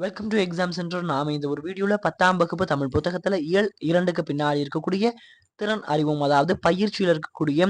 Welcome to exam centre. நாம இந்த ஒரு வீடியோல 10ஆம் வகுப்பு தமிழ் புத்தகத்துல இயல் 2க்கு பின்னாடி இருக்கக்கூடிய திறன் அறிவும், அதாவது பயிற்சியில இருக்கக்கூடிய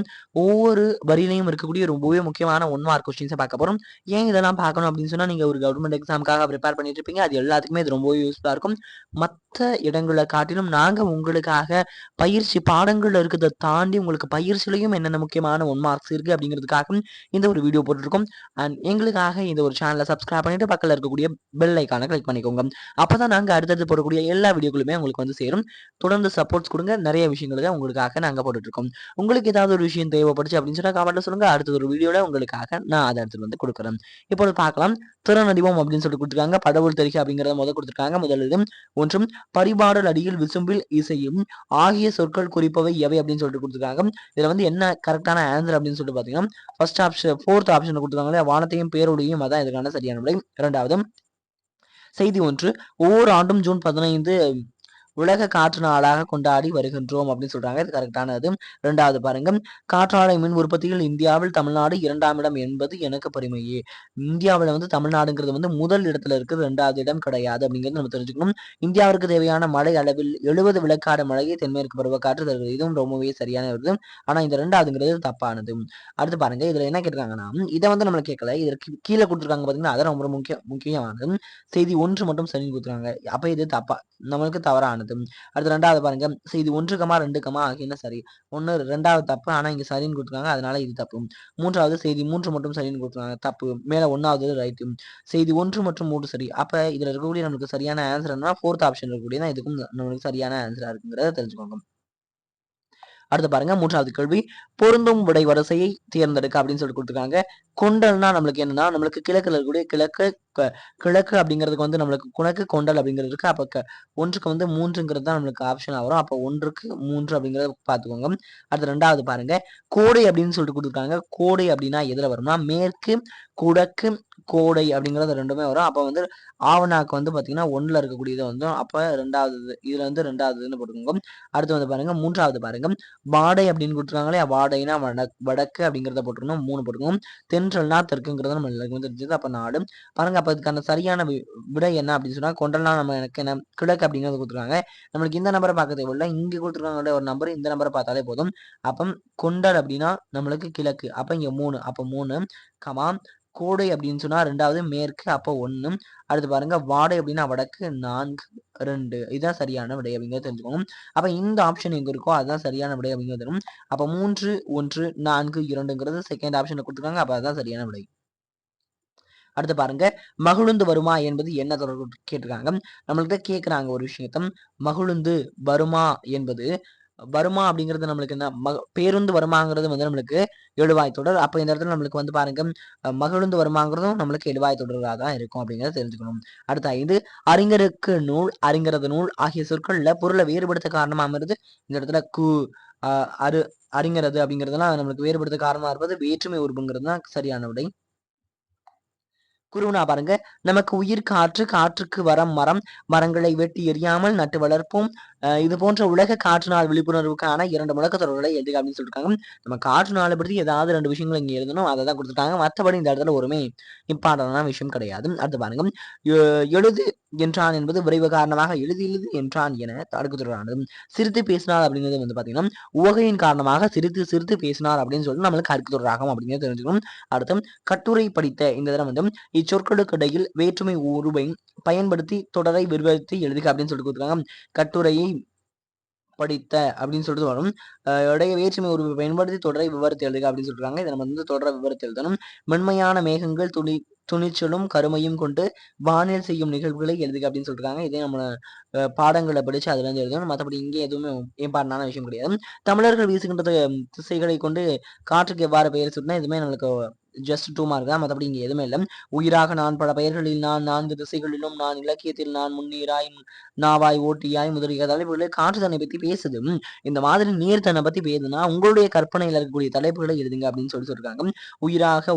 ஒவ்வொரு வரியிலையும் இருக்கக்கூடிய ரொம்பவே முக்கியமான 1 மார்க் கொஸ்டின்ஸ பார்க்க போறோம். ஏன் இதெல்லாம் பார்க்கணும் அப்படின்னு சொன்னா, நீங்க ஒரு கவர்மெண்ட் எக்ஸாம்க்காக பிரிப்பேர் பண்ணிட்டு இருப்பீங்க. அது எல்லாத்துக்குமே இது ரொம்பவே யூஸ்ஃபுல்லா இருக்கும். மத்த இடங்கள காட்டிலும் நாங்க உங்களுக்காக பயிற்சி பாடங்கள்ல இருக்கிறத தாண்டி உங்களுக்கு பயிற்சியிலயும் என்னென்ன முக்கியமான 1 மார்க்ஸ் இருக்கு அப்படிங்கிறதுக்காக இந்த ஒரு வீடியோ போட்டுருக்கோம். அண்ட் எங்களுக்காக இந்த ஒரு சேனலை சப்ஸ்கிரைப் பண்ணிட்டு பக்கத்துல இருக்கக்கூடிய பெல் ஐக்கான கிளிக் பண்ணிக்கோங்க. அப்பதான் நாங்க அடுத்தடுத்து போடக்கூடிய எல்லா வீடியோக்களுமே உங்களுக்கு வந்து சேரும். தொடர்ந்து சப்போர்ட்ஸ் கொடுங்க. நிறைய விஷயங்களுக்கு உங்களுக்காக நாங்க போட்டுட்டு இருக்கோம். உங்களுக்கு ஏதாவது ஒரு விஷயம் தேவைப்படுச்சு அப்படின்னு சொன்னா கமெண்ட்ல சொல்லுங்க. அடுத்த ஒரு வீடியோல உங்களுக்காக நான் அதை எடுத்துட்டு வந்து கொடுக்குறேன். இப்போது பார்க்கலாம். திறன் அறிவோம் அப்படின்னு சொல்லி கொடுத்துருக்காங்க. கடவுள் தெரிக அப்படிங்கறத முதல் கொடுத்துருக்காங்க. முதலில் ஒன்றும் பரிபாடல் அடியில் விசும்பில் இசையும் ஆகிய சொற்கள் குறிப்பவை எவை அப்படின்னு சொல்லிட்டு கொடுத்துருக்காங்க. இதுல வந்து என்ன கரெக்டான ஆன்சர் அப்படின்னு சொல்லிட்டு பாத்தீங்கன்னா, ஃபர்ஸ்ட் ஆப்ஷன், ஃபோர்த் ஆப்ஷன் கொடுத்துருக்காங்க. வானத்தையும் பேரொழியும், அதான் இதுக்கான சரியான விடை. இரண்டாவது, செய்தி ஒன்று, ஒவ்வொரு ஆண்டும் ஜூன் 15 உலக காற்று நாளாக கொண்டாடி வருகின்றோம் அப்படின்னு சொல்றாங்க. இது கரெக்டானது. 2வது பாருங்க, காற்றாலை மின் உற்பத்தியில் இந்தியாவில் தமிழ்நாடு 2ஆம் இடம் என்பது எனக்கு பெருமையே. இந்தியாவில் வந்து தமிழ்நாடுங்கிறது வந்து முதல் இடத்துல இருக்கு, 2வது இடம் கிடையாது அப்படிங்கிறது நம்ம தெரிஞ்சுக்கணும். இந்தியாவிற்கு தேவையான மழை அளவில் 70 விழுக்காடு மழையை தென்மேற்கு பருவக்காற்று தருகிறது. இதுவும் ரொம்பவே சரியான வருது. ஆனா இந்த 2வதுங்கிறது தப்பானது. அடுத்து பாருங்க, இதுல என்ன கேட்டிருக்காங்கன்னா, இதை வந்து நம்மள கேட்கல, இதற்கு கீழே கொடுத்துருக்காங்க பாத்தீங்கன்னா, அதான் ரொம்ப முக்கியமானது. செய்தி 1 மட்டும் சரி கொடுத்துருக்காங்க. அப்ப இது தப்பா, நம்மளுக்கு தவறானது. அடுத்து 2வது பாருங்க, செய்தி 1, 2 ஆகியன சரி. 1, 2வது தப்பு, ஆனா இங்க சரின்னு கொடுத்துருக்காங்க, அதனால இது தப்பு. 3வது செய்தி 3 மட்டும் சரின்னு கொடுத்துருக்காங்க, தப்பு. மேல 1வது ரைட். செய்தி 1 மற்றும் 3 சரி. அப்ப இதுல இருக்கக்கூடிய நமக்கு சரியான ஆன்சர் என்ன, 4th ஆப்ஷன் இருக்கக்கூடியதான் இதுக்கும் நம்மளுக்கு சரியான ஆன்சரா இருக்குங்கிறத தெரிஞ்சுக்கோங்க. அடுத்து பாருங்க, 3வது கேள்வி, பொருந்தும் விடை வரிசையை தேர்ந்தெடுக்க அப்படின்னு சொல்லி கொடுத்துருக்காங்க. கொண்டல்னா நம்மளுக்கு என்னன்னா, நம்மளுக்கு கிழக்குல இருக்கக்கூடிய கிழக்கு அப்படிங்கிறதுக்கு வந்து நம்மளுக்கு குணக்கு கொண்டல் அப்படிங்கிறது இருக்கு. அப்ப 1க்கு வந்து 3ங்கிறது தான் நம்மளுக்கு ஆப்ஷனா வரும். அப்ப 1க்கு 3 அப்படிங்கிறத பார்த்துக்கோங்க. அடுத்து 2வது பாருங்க, கோடை அப்படின்னு சொல்லிட்டு கொடுத்துருக்காங்க. கோடை அப்படின்னா எதுல வரும்னா, மேற்கு, குடக்கு, கோடை அப்படிங்கிறது 2மே வரும். அப்ப வந்து ஆவணாக்கு வந்து பாத்தீங்கன்னா 1ல இருக்கக்கூடியது வந்து அப்ப 2வது, இதுல வந்து 2வதுன்னு போட்டுக்கோங்க. அடுத்து வந்து பாருங்க, 3வது பாருங்க, வாடை அப்படின்னு கொடுத்துருக்காங்களே, வாடைனா வடக்கு அப்படிங்கிறத போட்டுருக்கணும், 3 போட்டுக்கணும். தென்றல்னா தெற்குங்கிறத நம்ம எல்லாருக்குமே தெரிஞ்சது, அப்ப நாடு. பாருங்க, அப்ப இதுக்கான சரியான விடை என்ன அப்படின்னு சொன்னா, கொண்டல்னா நம்ம எனக்கு என்ன கிழக்கு அப்படிங்கிறது கொடுத்துருக்காங்க. நம்மளுக்கு இந்த நம்பரை பார்க்க தேவையில்லை, இங்க கொடுத்துருக்காங்க ஒரு நம்பர், இந்த நம்பரை பார்த்தாலே போதும். அப்ப கொண்டல் அப்படின்னா நம்மளுக்கு கிழக்கு, அப்ப இங்க 3, அப்ப 3 கமா, கோடை அப்படின்னு சொன்னா 2வது மேற்கு, அப்ப 1. அடுத்து பாருங்க, வாடை அப்படின்னா வடக்கு, 4, 2. இதுதான் சரியான விடை அப்படிங்கிறத தெரிஞ்சுக்கோங்க. அப்ப இந்த ஆப்ஷன் எங்க இருக்கோ அதுதான் சரியான விடை அப்படிங்கிறது வரும். அப்ப 3, 1, 4, 2ங்கிறது செகண்ட் ஆப்ஷன்ல கொடுத்துருக்காங்க. அப்ப அதுதான் சரியான விடை. அடுத்து பாருங்க, மகிழுந்து வருமா என்பது என்ன தொடர்பு கேட்டிருக்காங்க. நம்மள்கிட்ட கேட்கிறாங்க ஒரு விஷயத்த, மகிழுந்து வருமா என்பது, வருமா அப்படிங்கிறது நம்மளுக்கு என்ன, பேருந்து வருமாங்கிறது வந்து நம்மளுக்கு எழுவாய் தொடர். அப்ப இந்த இடத்துல நம்மளுக்கு வந்து பாருங்க, மகிழுந்து வருமாங்கிறதும் நம்மளுக்கு எழுவாய் தொடராக தான் இருக்கும் அப்படிங்கிறத தெரிஞ்சுக்கணும். அடுத்த 5, அறிஞருக்கு நூல், அறிஞரது நூல் ஆகிய சொற்கள்ல பொருளை வேறுபடுத்த காரணமா அமைறது. இந்த இடத்துல அரு அறிஞரது அப்படிங்கிறதுலாம் நம்மளுக்கு வேறுபடுத்த காரணமா இருப்பது வேற்றுமை உருபுங்கிறது தான் சரியான விடை. குருவினா பாருங்க, நமக்கு உயிர் காற்று, காற்றுக்கு வரம் மரம், மரங்களை வெட்டி எரியாமல் நட்டு வளர்ப்போம். இது போன்ற உலக காற்று நாள் விழிப்புணர்வுக்கான 2 முழக்கத்தொடர்களை எழுதுக அப்படின்னு சொல்லிருக்காங்க. நம்ம காற்று நாளை பற்றி ஏதாவது 2 விஷயங்கள் இங்க எழுதணும், அதை தான் கொடுத்துருக்காங்க. மற்றபடி இந்த இடத்துல ஒருமே இம்பார்ட்டன்டான விஷயம் கிடையாது. அடுத்து பாருங்க, எழுது என்றான் என்பது விரைவு காரணமாக எழுது என்றான் என அடுக்கு தொடரானது. சிரித்து பேசினார் அப்படிங்கிறது வந்து பாத்தீங்கன்னா, உவகையின் காரணமாக சிரித்து சிரித்து பேசினார் அப்படின்னு சொல்லிட்டு நம்மளுக்கு அடுக்கு தொடராகும் அப்படிங்கிறது தெரிஞ்சுக்கணும். அடுத்து, கட்டுரை படித்த இந்த தடவை வந்து இச்சொற்களுக்கு இடையில் வேற்றுமை உருவை பயன்படுத்தி தொடரை விரிவாக்கி எழுதுக அப்படின்னு சொல்லிட்டு கொடுத்துருக்காங்க. கட்டுரையை படித்த அப்படின்னு சொல்லிட்டு வரும். இடைய வேற்றுமை உருவை பயன்படுத்தி தொடரை விவரித்து எழுதுக அப்படின்னு சொல்றாங்க. இதை நம்ம வந்து தொடரை விவரித்து எழுதணும். மென்மையான மேகங்கள் துணிச்சலும் கருமையும் கொண்டு வானில் செய்யும் நிகழ்வுகளை எழுதுக அப்படின்னு சொல்றாங்க. இதே நம்ம பாடங்களை படிச்சு அதுல இருந்து எழுதணும். மற்றபடி இங்கே எதுவுமே இம்பார்ட்டன்டான விஷயம் கிடையாது. தமிழர்கள் வீசுகின்ற திசைகளை கொண்டு காற்றுக்கு எவ்வாறு பெயர் சொன்னா, எதுவுமே நம்மளுக்கு ஜஸ்ட் 2 மார்க் தான். மற்றபடி இங்க எதுவுமே இல்லை. உயிராக நான் பல பெயர்களில் நான் 4 திசைகளிலும் நான் இலக்கியத்தில் நான் முன்னீராய் நாவாய் ஓட்டியாய் முதலிய தலைப்புகளை காற்று தன்னை பத்தி பேசுது. இந்த மாதிரி நீர் தன்னை பத்தி பேசுதுன்னா உங்களுடைய கற்பனையில் இருக்கக்கூடிய தலைப்புகளை எழுதுங்க அப்படின்னு சொல்லிருக்காங்க. உயிராக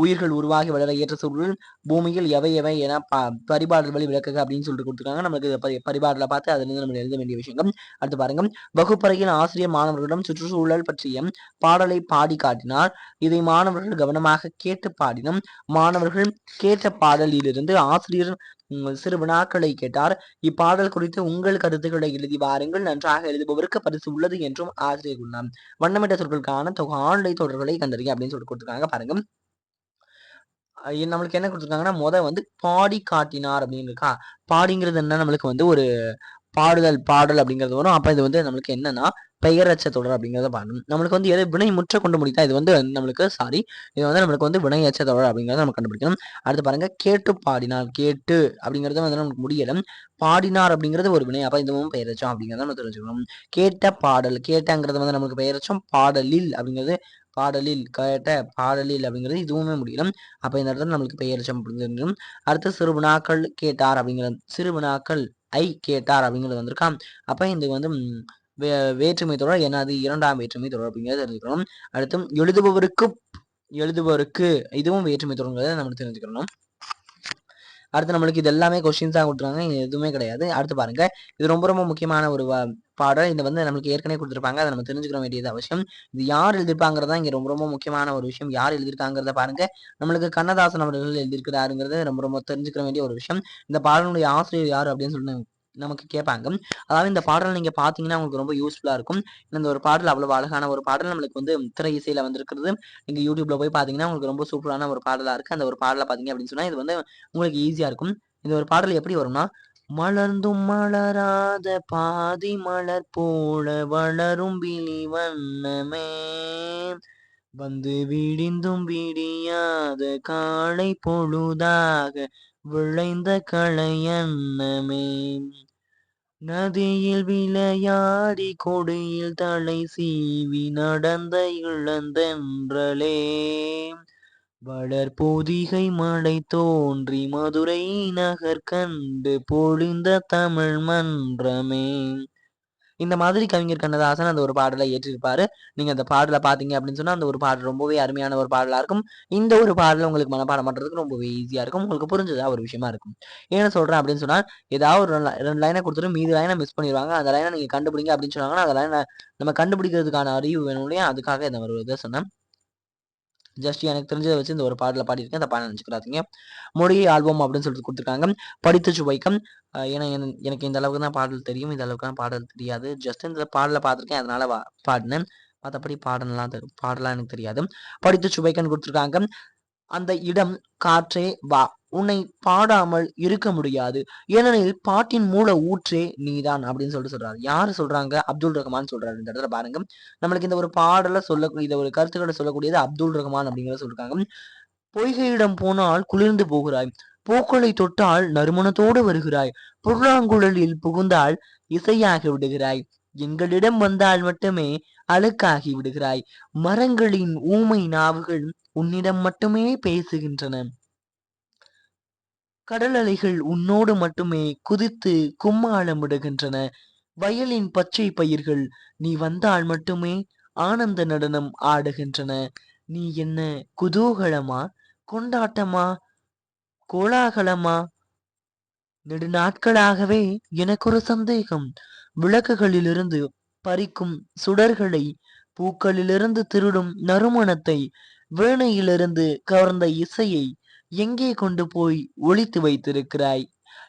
உயிர்கள் உருவாகி வளர ஏற்ற சூழல் பூமியில் எவை எவை என பரிபாடல் வழி விளக்குக அப்படின்னு சொல்லிட்டு கொடுத்துருக்காங்க. நமக்கு பரிபாடலை பார்த்து அதுல இருந்து நம்ம எழுத வேண்டிய விஷயங்கள். அடுத்து பாருங்க, வகுப்பறையில் ஆசிரியர் மாணவர்களிடம் சுற்றுச்சூழல் பற்றிய பாடலை பாடி காட்டினார். இதை மாணவர்கள் கவனமாக கேட்டு பாடினும் மாணவர்கள் கேட்ட பாடலிலிருந்து ஆசிரியர் சிறு வினாக்களை கேட்டார். இப்பாடல் குறித்து உங்கள் கருத்துக்களை எழுதி வாருங்கள். நன்றாக எழுதுபவருக்கு பரிசு உள்ளது என்றும் ஆசிரியர் கூறினார். வண்ணமிட்ட சொற்களுக்கான ஆழ்நிலை தொடர்களை கண்டறிய அப்படின்னு சொல்லிட்டு கொடுத்துருக்காங்க பாருங்க. நம்மளுக்கு என்ன கொடுத்துருக்காங்கன்னா வந்து பாடி காட்டினார் அப்படின்னு இருக்கா. பாடிங்கிறது என்ன, நம்மளுக்கு வந்து ஒரு பாடல் அப்படிங்கிறது வரும். அப்ப இது வந்து நம்மளுக்கு என்னன்னா பெயரச்ச தொடர் அப்படிங்கிறத பாடணும். நம்மளுக்கு வந்து எது வினை முற்ற கொண்டு முடித்தா இது வந்து நம்மளுக்கு இது வந்து நம்மளுக்கு வந்து வினையச்ச தொடர் அப்படிங்கிறத நம்ம கண்டுபிடிக்கணும். அடுத்து பாருங்க, கேட்டு பாடினார். கேட்டு அப்படிங்கிறது வந்து நமக்கு முடியல. பாடினார் அப்படிங்கிறது ஒரு வினை. அப்ப இதுவும் பெயரச்சம் அப்படிங்கிறத நம்ம தெரிஞ்சுக்கணும். கேட்ட பாடல், கேட்டங்கிறது வந்து நமக்கு பெயரச்சம். பாடலில் அப்படிங்கிறது கேட்ட பாடலில் அப்படிங்கிறது இதுவுமே முடியல. அப்ப இந்த இடத்துல நம்மளுக்கு பெயரச்சம் அப்படின்னு. அடுத்து சிறுவினாக்கள் கேட்டார் அப்படிங்கிறது, சிறுவினாக்கள் கேட்டார் அப்படிங்கிறது வந்திருக்கா. அப்ப இது வந்து வேற்றுமை தொடர் என்னது, இரண்டாம் வேற்றுமை தொடர் அப்படிங்கிறத தெரிஞ்சுக்கணும். அடுத்து எழுதுபவருக்கு இதுவும் வேற்றுமை தொடர்ங்கிறத நம்ம தெரிஞ்சுக்கணும். அடுத்து நம்மளுக்கு இது எல்லாமே கொஸ்டின்ஸாக கொடுத்துருக்காங்க, இது எதுவுமே கிடையாது. அடுத்து பாருங்க, இது ரொம்ப ரொம்ப முக்கியமான ஒரு பாடல். இது வந்து நம்மளுக்கு ஏற்கனவே கொடுத்துருப்பாங்க, அதை நம்ம தெரிஞ்சுக்க வேண்டியது அவசியம். இது யார் எழுதியிருப்பாங்கிறதா இங்க ரொம்ப ரொம்ப முக்கியமான ஒரு விஷயம். யார் எழுதியிருக்காங்கிறத பாருங்க. நம்மளுக்கு கண்ணதாசன் அவர்கள் எழுதியிருக்கிறாருங்கிறது ரொம்ப ரொம்ப தெரிஞ்சுக்க வேண்டிய ஒரு விஷயம். இந்த பாடலுடைய ஆசிரியர் யார் அப்படின்னு சொல்லி நமக்கு கேட்பாங்க. அதாவது இந்த பாடல் நீங்க பாத்தீங்கன்னா உங்களுக்கு ரொம்ப யூஸ்ஃபுல்லா இருக்கும். இந்த ஒரு பாடல் அவ்வளவு அழகான ஒரு பாடல் நம்மளுக்கு வந்து திரை இசையில வந்திருக்கிறது. நீங்க யூடியூப்ல போய் பாத்தீங்கன்னா உங்களுக்கு ரொம்ப சூப்பரான ஒரு பாடலா இருக்கு. அந்த ஒரு பாடலை பாத்தீங்க அப்படின்னு சொன்னா இது வந்து உங்களுக்கு ஈஸியா இருக்கும். இந்த ஒரு பாடல் எப்படி வரும்னா, மலர்ந்தும் மலராத பாதி மலர் போல வளரும் விழி வண்ணமே, வந்து விடிந்தும் விடியாத காலை பொழுதாக விளைந்த களையன்னமே, நதியில் விளையாடி கொடியில் தலை சீவி நடந்த இளந்தென்றலே, வளர்பொதிகை மழை தோன்றி மதுரை நகர் கண்டு பொழிந்த தமிழ் மன்றமே. இந்த மாதிரி கவிஞர் கண்ணதாசன் அந்த ஒரு பாடலை ஏற்றிருப்பாரு. நீங்க அந்த பாடலை பாத்தீங்க அப்படின்னு சொன்னா அந்த ஒரு பாடல் ரொம்பவே அருமையான ஒரு பாடலா இருக்கும். இந்த ஒரு பாடலை உங்களுக்கு மனப்பாடம் பண்றதுக்கு ரொம்பவே ஈஸியா இருக்கும். உங்களுக்கு புரிஞ்சதா ஒரு விஷயமா இருக்கும். ஏன்னு சொல்றேன் அப்படின்னு சொன்னா, ஏதாவது ஒரு 2 லைனை கொடுத்துட்டு மீதி லைனை மிஸ் பண்ணிடுவாங்க. அந்த லைனை நீங்க கண்டுபிடிங்க அப்படின்னு சொன்னாங்கன்னா, அந்த லைனை நம்ம கண்டுபிடிக்கிறதுக்கான அறிவு வேணும் இல்லையா? அதுக்காக இந்த ஒரு இதை சொன்னேன். ஜஸ்ட் எனக்கு தெரிஞ்சதை வச்சு இந்த ஒரு பாடலை பாடியிருக்கேன். அந்த பாடலை நினைச்சுக்கிறாதீங்க. மொழி ஆல்பம் அப்படின்னு சொல்லிட்டு கொடுத்துருக்காங்க. படித்து சுவைக்கம். ஏன்னா எனக்கு இந்த அளவுக்கு தான் பாடல் தெரியும், இந்த அளவுக்கு தான் பாடல் தெரியாது. ஜஸ்ட் இந்த பாடலை பார்த்துருக்கேன், அதனால பாடினேன். மற்றபடி பாடலாம் எனக்கு தெரியாது. படித்து சுவைக்கன்னு கொடுத்துருக்காங்க. அந்த இடம் காற்றே வா, உன்னை பாடாமல் இருக்க முடியாது, ஏனெனில் பாட்டின் மூல ஊற்றே நீதான் அப்படின்னு சொல்றாரு. யாரு சொல்றாங்க? அப்துல் ரஹ்மான் சொல்றாரு. இந்த இடத்துல பாருங்க, நம்மளுக்கு இந்த ஒரு பாடல இத ஒரு கருத்துக்களை சொல்லக்கூடியது அப்துல் ரஹ்மான் அப்படிங்கிறத சொல்றாங்க. பொய்கையிடம் போனால் குளிர்ந்து போகிறாய், பூக்களை தொட்டால் நறுமணத்தோடு வருகிறாய், புல்லாங்குழலில் புகுந்தால் இசையாகி விடுகிறாய், எங்களிடம் வந்தால் மட்டுமே அழுக்காகி விடுகிறாய், மரங்களின் ஊமை நாவுகள் உன்னிடம் மட்டுமே பேசுகின்றன, கடல் அலைகள் உன்னோடு மட்டுமே குதித்து கும்மாளமிடுகின்றன, வயலின் பச்சை பயிர்கள் நீ வந்தால் மட்டுமே ஆனந்த நடனம் ஆடுகின்றன, நீ என்ன குதூகலமா, கொண்டாட்டமா, கோலாகலமா? நெடுநாட்களாகவே எனக்கொரு சந்தேகம். விளக்குகளிலிருந்து பறிக்கும் சுடர்களை, பூக்களிலிருந்து திருடும் நறுமணத்தை, வீணையிலிருந்து கவர்ந்த இசையை எங்கே கொண்டு போய் ஒளித்து வைத்திருக்கிறாய்?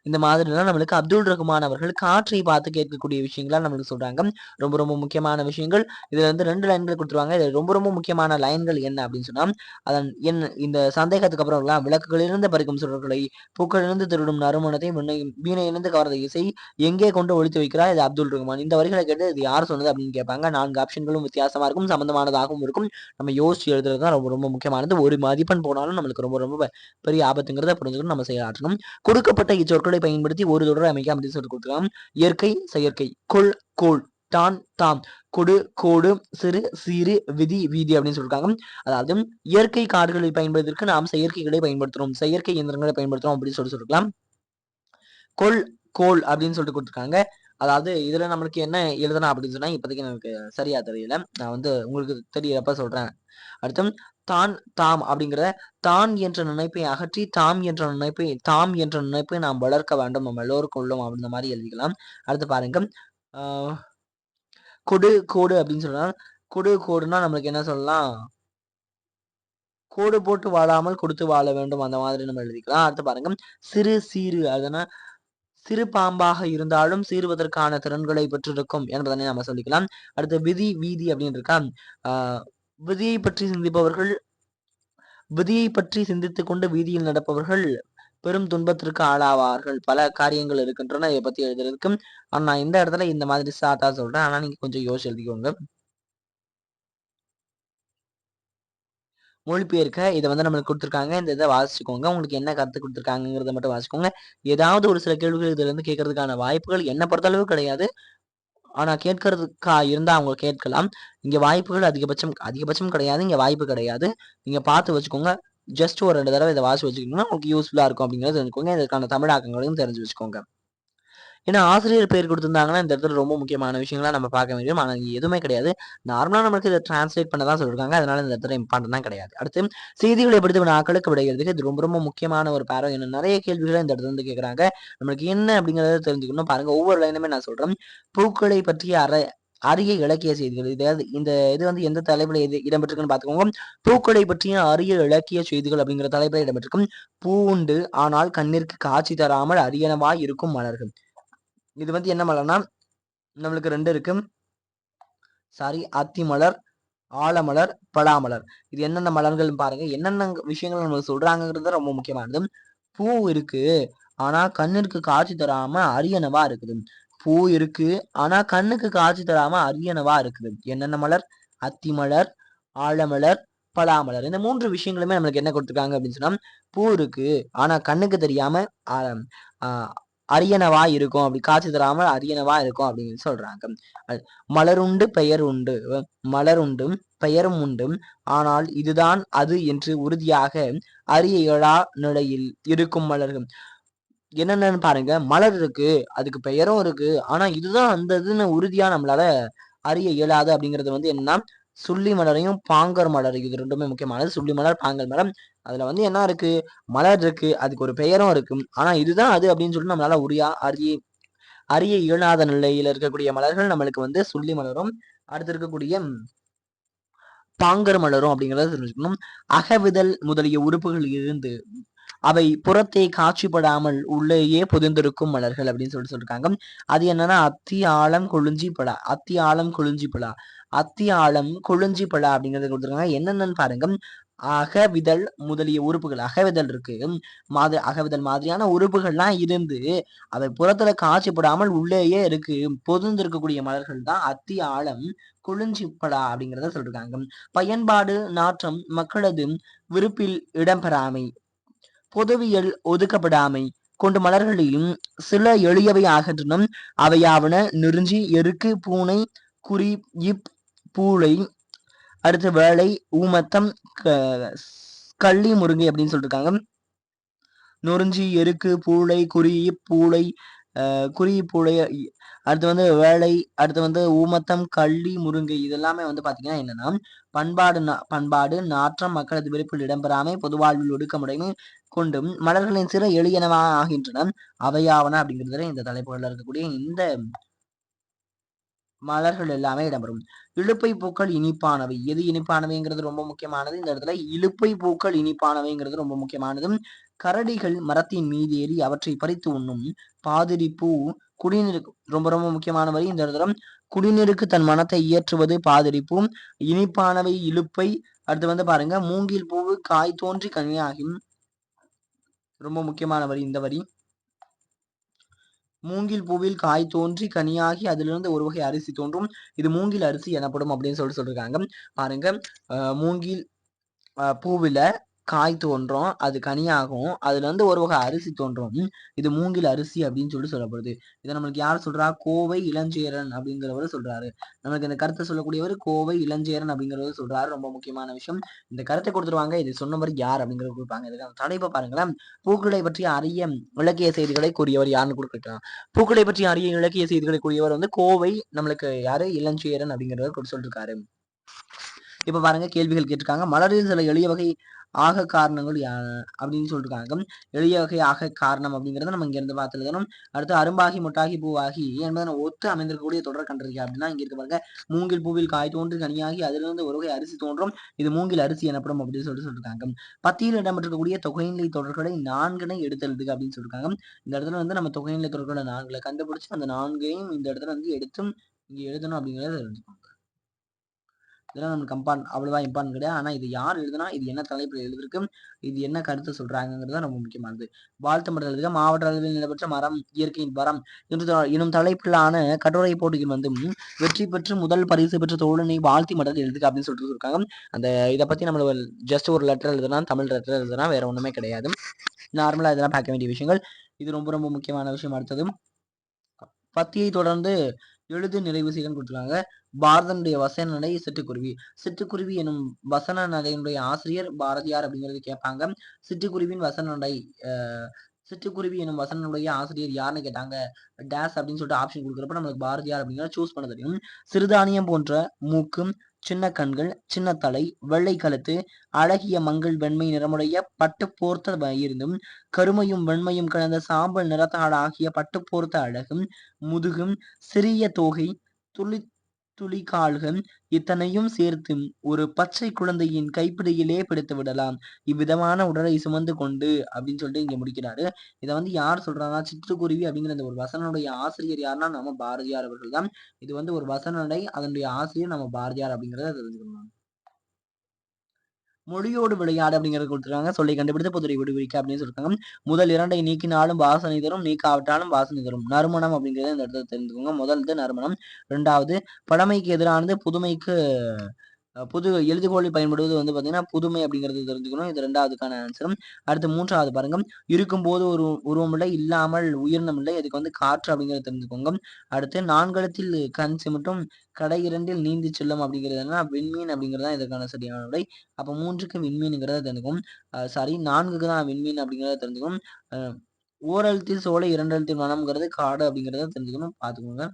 இந்த மாதிரிலாம் நம்மளுக்கு அப்துல் ரஹ்மான் அவர்கள் காற்றை பார்த்து கேட்கக்கூடிய விஷயங்களா நம்மளுக்கு சொல்றாங்க. ரொம்ப ரொம்ப முக்கியமான விஷயங்கள். இதுல இருந்து 2 லைன்கள் கொடுத்துருவாங்க. இது ரொம்ப ரொம்ப முக்கியமான லைன்கள் என்ன அப்படின்னு சொன்னா, அதன் இந்த சந்தேகத்துக்கு அப்புறம் விளக்குகளிலிருந்து பறிக்கும் சுடர்களை, பூக்களிலிருந்து திருடும் நறுமணத்தை, வீணையிலிருந்து கவர்ந்த இசை எங்கே கொண்டு ஒளித்து வைக்கிறார்? இது அப்துல் ரஹ்மான். இந்த வரிகளை கேட்டு இது யார் சொன்னது அப்படின்னு கேட்பாங்க. 4 ஆப்ஷன்களும் வித்தியாசமா இருக்கும், சம்பந்தமானதாகவும் இருக்கும். நம்ம யோசிச்சு எழுதுறது தான் ரொம்ப ரொம்ப முக்கியமானது. ஒரு மதிப்பெண் போனாலும் நம்மளுக்கு ரொம்ப ரொம்ப பெரிய ஆபத்துங்கிறத புரிஞ்சுக்கணும், நம்ம செயலாற்றணும். கொடுக்கப்பட்ட இச்சொற்களை பயன்படுத்தி ஒரு தொடரை அமைக்க அப்படின்னு சொல்லி கொடுத்துருக்காங்க. இயற்கை, செயற்கை, கொள், கோள், தான், தாம், கொடு, கோடு, சிறு, சீரு, விதி, வீதி அப்படின்னு சொல்லிருக்காங்க. அதாவது இயற்கை காடுகளை பயன்படுத்துவதற்கு நாம் செயற்கைகளை பயன்படுத்துறோம், செயற்கை இயந்திரங்களை பயன்படுத்துறோம் அப்படின்னு சொல்லிருக்கலாம். கொள், கோள் அப்படின்னு சொல்லிட்டு கொடுத்துருக்காங்க. அதாவது இதுல நம்மளுக்கு என்ன எழுதலாம் அப்படின்னு சொன்னா இப்போதைக்கு எனக்கு சரியா தெரியல, நான் வந்து உங்களுக்கு தெரியறப்ப சொல்றேன். அடுத்து தான், தாம் அப்படிங்கிற தான் என்ற நினைப்பை அகற்றி தாம் என்ற நினைப்பை நாம் வளர்க்க வேண்டும், நம்ம எல்லோருக்கும் உள்ளோம் அப்படின்ற மாதிரி எழுதிக்கலாம். அடுத்து பாருங்க, கொடு, கோடு அப்படின்னு சொல்லலாம். கொடு, கோடுனா நம்மளுக்கு என்ன சொல்லலாம்? கோடு போட்டு வாழாமல் கொடுத்து வாழ வேண்டும் அந்த மாதிரி நம்ம எழுதிக்கலாம். அடுத்து பாருங்க சிறு சீரு அதனா சிறு பாம்பாக இருந்தாலும் சீறுவதற்கான திறன்களை பெற்றிருக்கும் என்பதனை நம்ம சொல்லிக்கலாம். அடுத்து விதி வீதி அப்படின்னு இருக்கா. விதியை பற்றி சிந்திப்பவர்கள் விதியை பற்றி சிந்தித்துக் கொண்டு வீதியில் நடப்பவர்கள் பெரும் துன்பத்திற்கு ஆளாவார்கள். பல காரியங்கள் இருக்கின்றன இதை பத்தி எழுதுறதுக்கு. ஆனா நான் இந்த இடத்துல இந்த மாதிரி ஷார்ட்டா சொல்றேன். ஆனா நீங்க கொஞ்சம் யோசிச்சு எழுதிக்கோங்க. மொழிபெயர்க்க இதை வந்து நம்மளுக்கு கொடுத்துருக்காங்க. இந்த இதை வாசிச்சுக்கோங்க. உங்களுக்கு என்ன கருத்து கொடுத்துருக்காங்கிறத மட்டும் வாசிக்கோங்க. ஏதாவது ஒரு சில கேள்விகள் இதுல இருந்து கேட்கறதுக்கான வாய்ப்புகள் என்ன பொறுத்தளவு கிடையாது. ஆனா கேட்கறதுக்கா இருந்தா அவங்க கேட்கலாம். இங்க வாய்ப்புகள் அதிகபட்சம் கிடையாது. இங்க வாய்ப்பு கிடையாது. நீங்க பார்த்து வச்சுக்கோங்க. ஜஸ்ட் ஒரு 2 தடவை இதை வாசி வச்சுக்கிட்டீங்கன்னா உங்களுக்கு யூஸ்ஃபுல்லா இருக்கும் அப்படிங்கிறத தெரிஞ்சுக்கோங்க. இதற்கான தமிழாக்கங்களையும் தெரிஞ்சு வச்சுக்கோங்க. ஏன்னா ஆசிரியர் பேர் கொடுத்திருந்தாங்கன்னா இந்த இடத்துல ரொம்ப முக்கியமான விஷயங்களா நம்ம பார்க்க வேண்டும். ஆனா இங்க எதுவுமே கிடையாது. நார்மலா நமக்கு இதை டிரான்ஸ்லேட் பண்ண தான் சொல்லிருக்காங்க. அதனால இந்த இடத்துல இம்பார்ட்டன் தான் கிடையாது. அடுத்து செய்திகளை படித்து நாட்களுக்கு விடைகிறதுக்கு இது ரொம்ப ரொம்ப முக்கியமான ஒரு பேரோ. என்ன நிறைய கேள்விகளை இந்த இடத்துல இருந்து கேட்கறாங்க. நம்மளுக்கு என்ன அப்படிங்கறத தெரிஞ்சுக்கணும். பாருங்க ஒவ்வொரு லைனுமே நான் சொல்றேன். பூக்களை பற்றிய அரிய இலக்கிய செய்திகள். இந்த இது வந்து எந்த தலைப்புல இடம்பெற்றிருக்குன்னு பாத்துக்கோங்க. பூக்களை பற்றிய அரிய இலக்கிய செய்திகள் அப்படிங்கிற தலைப்புல இடம்பெற்றிருக்கும். பூ உண்டு ஆனால் கண்ணிற்கு காட்சி தராமல் அரியனவாய் இருக்கும் மலர்கள். இது வந்து என்ன மலர்னா நம்மளுக்கு 2 இருக்கு. அத்தி மலர், ஆலமலர், பலாமலர். இது என்னென்ன மலர்கள் பாருங்க. என்னென்ன விஷயங்கள் நமக்கு சொல்றாங்கிறது ரொம்ப முக்கியமானது. பூ இருக்கு ஆனா கண்ணிற்கு காட்சி தராம அரியனவா இருக்குது. பூ இருக்கு ஆனா கண்ணுக்கு காட்சி தராம அரியனவா இருக்குது. என்னென்ன மலர்? அத்தி மலர், ஆலமலர், பலாமலர். இந்த 3 விஷயங்களுமே நம்மளுக்கு என்ன கொடுத்துருக்காங்க அப்படின்னு சொன்னா பூ இருக்கு ஆனா கண்ணுக்கு தெரியாம அரியனவா இருக்கும். அப்படி காட்சி தராமல் அரியனவா இருக்கும் அப்படின்னு சொல்றாங்க. மலருண்டு பெயர் உண்டு மலர் உண்டு பெயரும் உண்டு ஆனால் இதுதான் அது என்று உறுதியாக அறிய இயலா நிலையில் இருக்கும் மலர்கள். என்னென்னு பாருங்க. மலர் இருக்கு அதுக்கு பெயரும் இருக்கு ஆனா இதுதான் அந்த இதுன்னு உறுதியா நம்மளால அறிய இயலாது அப்படிங்கிறது வந்து என்னன்னா சுள்ளி மலரையும் பாங்கர் மலர் இது ரெண்டுமே முக்கியமானது. சுள்ளி மலர் பாங்கர் மலர். அதுல வந்து என்ன இருக்கு? மலர் இருக்கு அதுக்கு ஒரு பெயரும் இருக்கு ஆனா இதுதான் அது அப்படின்னு சொல்லிட்டு நம்மளால அறிய இயலாத நிலையில இருக்கக்கூடிய மலர்கள் நம்மளுக்கு வந்து சுள்ளி மலரும் அடுத்து இருக்கக்கூடிய பாங்கர் மலரும் அப்படிங்கறத தெரிஞ்சுக்கணும். அகவிதழ் முதலிய உறுப்புகள் இருந்து அவை புறத்தை காட்சிப்படாமல் உள்ளேயே புதிர்ந்திருக்கும் மலர்கள் அப்படின்னு சொல்லிருக்காங்க. அது என்னன்னா அத்தி ஆழம் கொழுஞ்சி பலா அப்படிங்கறத கொடுத்துருக்காங்க. என்னென்னு பாருங்க. அகவிதழ் முதலிய உறுப்புகள் அகவிதழ் இருக்கு. அகவிதழ் மாதிரியான உறுப்புகள்லாம் இருந்து அவை புறத்துல காட்சிப்படாமல் உள்ளேயே இருக்கு பொதிர்ந்து இருக்கக்கூடிய மலர்கள் தான் அத்தி ஆழம் கொழுஞ்சிப்பலா அப்படிங்கிறத சொல்லிருக்காங்க. பயன்பாடு நாற்றம் மக்களது விருப்பில் இடம்பெறாமை பொதுவியல் ஒதுக்கப்படாமை கொண்டு மலர்களையும் சில எளியவை ஆகின்றன. அவையாவன நெருஞ்சி எருக்கு பூனை குறி பூளை அடுத்து வேலை ஊமத்தம் கள்ளி முருங்கை அப்படின்னு சொல்லிருக்காங்க. நொறுஞ்சி எருக்கு பூளை பூளை பூளை அடுத்து வந்து வேலை அடுத்து வந்து ஊமத்தம் கள்ளி முருங்கை இதெல்லாமே வந்து பாத்தீங்கன்னா என்னன்னா பண்பாடு நாற்றம் மக்களது விருப்பில் இடம்பெறாமை பொதுவாழ்வில் ஒடுக்கமுடைமை கொண்டும் மலர்களின் சிற எளியனவா ஆகின்றன. அவையாவன அப்படிங்கிறதுல இந்த தலைப்புகள்ல இருக்கக்கூடிய இந்த மலர்கள் எல்லாமே இடம்பெறும். இலுப்பை பூக்கள் இனிப்பானவை. எது இனிப்பானவைங்கிறது ரொம்ப முக்கியமானது. இந்த இடத்துல இலுப்பை பூக்கள் இனிப்பானவைங்கிறது ரொம்ப முக்கியமானது. கரடிகள் மரத்தின் மீது ஏறி அவற்றை பறித்து உண்ணும். பாதிரி பூ குடிநீருக்கு ரொம்ப ரொம்ப முக்கியமான வரி. இந்த இடத்துல குடிநீருக்கு தன் மனத்தை இயற்றுவது பாதிரி பூ. இனிப்பானவை இலுப்பை. அடுத்து வந்து பாருங்க மூங்கில் பூவு காய் தோன்றி கனியாகும். ரொம்ப முக்கியமான வரி இந்த வரி. மூங்கில் பூவில் காய் தோன்றி கனியாகி அதிலிருந்து ஒரு வகை அரிசி தோன்றும். இது மூங்கில் அரிசி எனப்படும் அப்படின்னு சொல்லிருக்காங்க. பாருங்க மூங்கில் பூவில காய் தோன்றும் அது கனியாகும் அதுல இருந்து ஒரு வகை அரிசி தோன்றும் இது மூங்கில் அரிசி அப்படின்னு சொல்லப்படுது. இதை நம்மளுக்கு யார் சொல்றா? கோவை இளஞ்சேரன் அப்படிங்கிறவர் சொல்றாரு. நமக்கு இந்த கருத்தை சொல்லக்கூடியவர் கோவை இளஞ்சேரன் அப்படிங்கிறவர் சொல்றாரு. ரொம்ப முக்கியமான விஷயம். இந்த கருத்தை கொடுத்துருவாங்க. இது சொன்னவர் யார் அப்படிங்கிறத கொடுப்பாங்க. இதுக்கான தலைப்பை பாருங்களேன். பூக்களை பற்றி அரிய இலக்கிய செய்திகளை கூறியவர் யாருன்னு கொடுக்கலாம். பூக்களை பற்றி அரிய இலக்கிய செய்திகளை கூறியவர் வந்து கோவை நம்மளுக்கு யாரு? இளஞ்சேரன் அப்படிங்கிறவர் சொல்லிருக்காரு. இப்ப பாருங்க கேள்விகள் கேட்டிருக்காங்க. மலரில் சில எளிய வகை ஆக காரணங்கள் அப்படின்னு சொல்லிருக்காங்க. எளிய வகை ஆக காரணம் அப்படிங்கிறத நம்ம இங்க இருந்து பார்த்து எழுதணும். அடுத்து அரும்பாகி முட்டாகி பூவாகி என்பதனை ஒத்து அமைந்திருக்கக்கூடிய தொடர் கண்டிருக்கா அப்படின்னா இங்க இருக்க பாருங்க, மூங்கில் பூவில் காய் தோன்றி கனியாகி அதிலிருந்து ஒரு வகை அரிசி தோன்றும், இது மூங்கில் அரிசி எனப்படும் அப்படின்னு சொல்லிருக்காங்க. பத்தியில் இடம்பெற்றிருக்கக்கூடிய தொகைநிலை தொடர்களை 4னை எடுத்து எழுதுக அப்படின்னு சொல்லிருக்காங்க. இந்த இடத்துல வந்து நம்ம தொகைநிலை தொடர்களை 4 கண்டுபிடிச்சு அந்த 4ஐயும் இந்த இடத்துல வந்து எடுத்தும் இங்க எழுதணும் அப்படிங்கிறத தெரிஞ்சுக்கோங்க. இதெல்லாம் நமக்கு அவ்வளவா இம்பார்ட்டன்ட் கிடையாது. ஆனா இது யார் எழுதுனா, இது என்ன தலைப்பில் எழுதிருக்கு, இது என்ன கருத்து சொல்றாங்கிறது ரொம்ப முக்கியமானது. வாழ்த்து மடல் எழுதுக. மாவட்ட அளவில் நடைபெற்ற மரம் இயற்கையின் வரம் எனும் தலைப்பிலான கட்டுரை போட்டியில் வந்து வெற்றி பெற்று முதல் பரிசு பெற்ற தோழனை வாழ்த்தி மடல் எழுதுக அப்படின்னு சொல்லிட்டு இருக்காங்க. அந்த இதை பத்தி நம்ம ஜஸ்ட் ஒரு லெட்டர் எழுதுனா, தமிழ் லெட்டர் எழுதுனா, வேற ஒண்ணுமே கிடையாது. நார்மலா இதெல்லாம் பார்க்க வேண்டிய விஷயங்கள். இது ரொம்ப ரொம்ப முக்கியமான விஷயம். அடுத்தது பத்தியை தொடர்ந்து எழுது நிறைவு செய்யன்னு கொடுத்துருக்காங்க. பாரதனுடைய வசன நடை சிட்டுக்குருவி. சிட்டுக்குருவி எனும் வசன நடையினுடைய ஆசிரியர் பாரதியார் அப்படிங்கிறது கேட்பாங்க. சிட்டுக்குருவியின் வசன நடை சிட்டுக்குருவி எனும் வசனனுடைய ஆசிரியர் யாருன்னு கேட்டாங்க. டேஸ் அப்படின்னு சொல்லிட்டு ஆப்ஷன் கொடுக்குறப்ப நம்மளுக்கு பாரதியார் அப்படிங்கிறத சூஸ் பண்ண தெரியும். சிறுதானியம் போன்ற மூக்கும், சின்ன கண்கள், சின்ன தலை, வெள்ளை கழுத்து, அழகிய மங்கள் வெண்மை நிறமுடைய பட்டு போர்த்த இருந்தும் கருமையும் வெண்மையும் கலந்த சாம்பல் நிறத்தாள் ஆகிய பட்டு போர்த்த அழகும் முதுகும் சிறிய தோகை துளி துளி கால்கள் இத்தனையும் சேர்த்து ஒரு பச்சை குழந்தையின் கைப்பிடியிலே பிடித்து விடலாம். இவ்விதமான உடலை சுமந்து கொண்டு அப்படின்னு சொல்லிட்டு இங்க முடிக்கிறாரு. இதை வந்து யார் சொல்றாங்கன்னா, சிட்டுக்குருவி அப்படிங்கிற அந்த ஒரு வசனுடைய ஆசிரியர் யாருன்னா நம்ம பாரதியார் அவர்கள் தான். இது வந்து ஒரு வசனடை, அதனுடைய ஆசிரியர் நம்ம பாரதியார் அப்படிங்கிறத தெரிஞ்சுக்கணும். மொழியோடு விளையாடு அப்படிங்கிறது கொடுத்துருக்காங்க. சொல்லை கண்டுபிடித்து பொதுரை விடுவிக்க அப்படின்னு சொல்லிருக்காங்க. முதல் 2ஐ நீக்கினாலும் வாசனை தரும், நீக்காவிட்டாலும் வாசனை தரும். நறுமணம் அப்படிங்கிறத இந்த இடத்துல தெரிஞ்சுக்கோங்க. முதல்து நறுமணம். 2வது பழமைக்கு எதிரானது புதுமைக்கு புது எழுதுகோலில் பயன்படுவது வந்து பார்த்தீங்கன்னா புதுமை அப்படிங்கிறது தெரிஞ்சுக்கணும். இது 2வதுக்கான ஆன்சரும். அடுத்து 3வது பாருங்க, இருக்கும்போது ஒரு உருவமில்லை, இல்லாமல் உயிரினமில்லை, அதுக்கு வந்து காற்று அப்படிங்கிறத தெரிஞ்சுக்கோங்க. அடுத்து 4 எழுத்தில் கண் சிமிட்டும் கடை 2ல் நீந்தி செல்லும் அப்படிங்கிறது என்ன, விண்மீன் அப்படிங்கிறது தான் இதற்கான சரியான விடை. அப்போ 3க்கு விண்மீனுங்கிறத தெரிஞ்சுக்கணும். சாரி 4க்கு தான் விண்மீன் அப்படிங்கிறத தெரிஞ்சுக்கணும். ஓரெழுத்தில் சோலை 2 எழுத்தில் வனம்ங்கிறது காடு அப்படிங்கிறத தெரிஞ்சுக்கணும். பார்த்துக்கோங்க.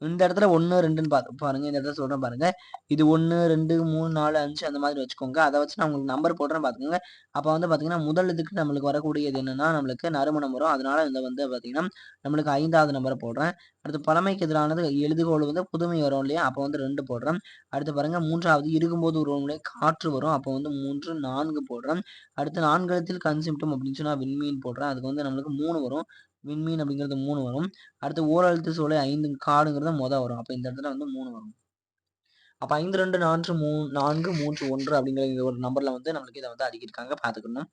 இந்த இடத்துல 1, 2ன்னு பாருங்க. இந்த இடத்துல சொல்றேன் பாருங்க. இது 1, 2, 3, 4, 5 அந்த மாதிரி வச்சுக்கோங்க. அதை வச்சு நான் உங்களுக்கு நம்பர் போடுறேன் பார்த்துக்கோங்க. அப்போ வந்து பார்த்தீங்கன்னா முதல் இதுக்கு நம்மளுக்கு வரக்கூடியது என்னன்னா, நம்மளுக்கு நறுமணம் வரும். அதனால இந்த வந்து பார்த்தீங்கன்னா நம்மளுக்கு 5வது நம்பரை போடுறேன். அடுத்து பழமைக்கு எதிரானது எழுதுகோள் வந்து புதுமை வரும் இல்லையா? அப்போ வந்து 2 போடுறேன். அடுத்து பாருங்க 3வது இருக்கும்போது உருவம்லே காற்று வரும். அப்போ வந்து 3, 4 போடுறேன். அடுத்து 4 எழுத்தில் கண் சிமிட்டும் அப்படின்னு சொன்னா விண்மீன் போடுறேன். அதுக்கு வந்து நம்மளுக்கு 3 வரும். விண்மீன் அப்படிங்கிறது 3 வரும். அடுத்து ஓரெழுத்து சோலை 5 காடுங்கிறது வரும். அப்ப இந்த இடத்துல வந்து 3 வரும். அப்ப 5, 2, 4, 4, 3, 1 அப்படிங்கிற இந்த ஒரு நம்பர்ல வந்து நம்மளுக்கு இதை வந்து அடுக்கியிருக்காங்க. பார்த்துக்கணும்.